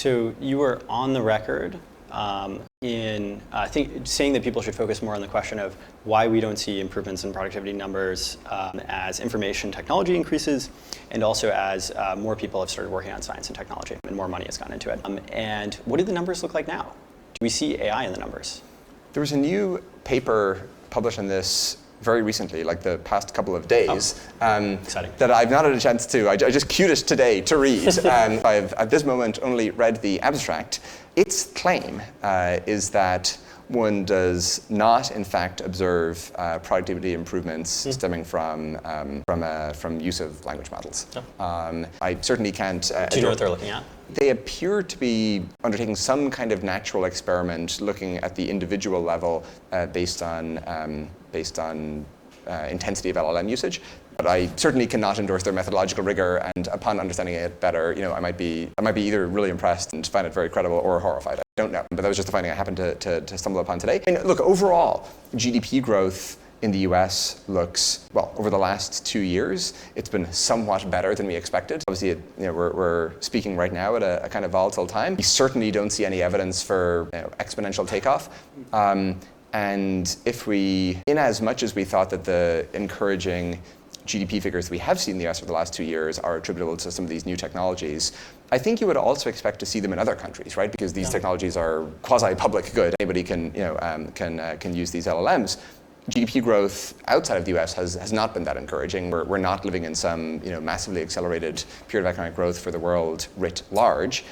So you were on the record I think saying that people should focus more on the question of why we don't see improvements in productivity numbers as information technology increases, and also as more people have started working on science and technology and more money has gone into it. And what do the numbers look like now? Do we see AI in the numbers? There was a new paper published on this very recently, like the past couple of days, that I've not had a chance to. I just queued it today to read. I've, at this moment, only read the abstract. Its claim is that one does not, in fact, observe productivity improvements stemming from use of language models. I certainly can't. Do you know what they're looking at? They appear to be undertaking some kind of natural experiment, looking at the individual level based on intensity of LLM usage. But I certainly cannot endorse their methodological rigor, and upon understanding it better, I might be either really impressed and find it very credible or horrified. I don't know, but that was just the finding I happened to stumble upon today. And look, overall, GDP growth in the US looks, well, over the last 2 years, it's been somewhat better than we expected. Obviously, we're speaking right now at a kind of volatile time. We certainly don't see any evidence for exponential takeoff. And in as much as we thought that the encouraging GDP figures we have seen in the US for the last 2 years are attributable to some of these new technologies, I think you would also expect to see them in other countries, right? Because these technologies are quasi-public good. Anybody can use these LLMs. GDP growth outside of the US has not been that encouraging. We're not living in some massively accelerated period of economic growth for the world writ large.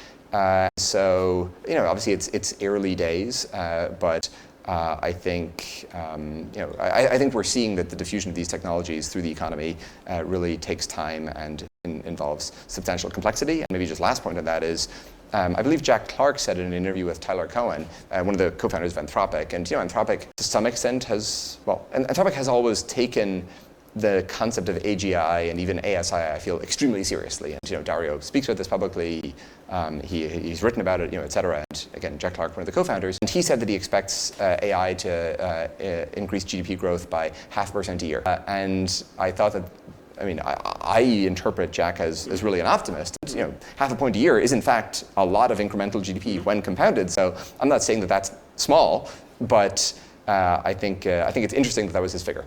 So obviously it's early days, but I think I think we're seeing that the diffusion of these technologies through the economy really takes time and involves substantial complexity. And maybe just last point on that is, I believe Jack Clark said in an interview with Tyler Cohen, one of the co-founders of Anthropic, and Anthropic to some extent Anthropic has always taken the concept of AGI and even ASI, I feel, extremely seriously. And Dario speaks about this publicly. He's written about it, et cetera. And again, Jack Clark, one of the co-founders, and he said that he expects AI to increase GDP growth by 0.5% a year. And I thought that, I interpret Jack as really an optimist. 0.5 point a year is in fact a lot of incremental GDP when compounded. So I'm not saying that that's small, but I think it's interesting that was his figure.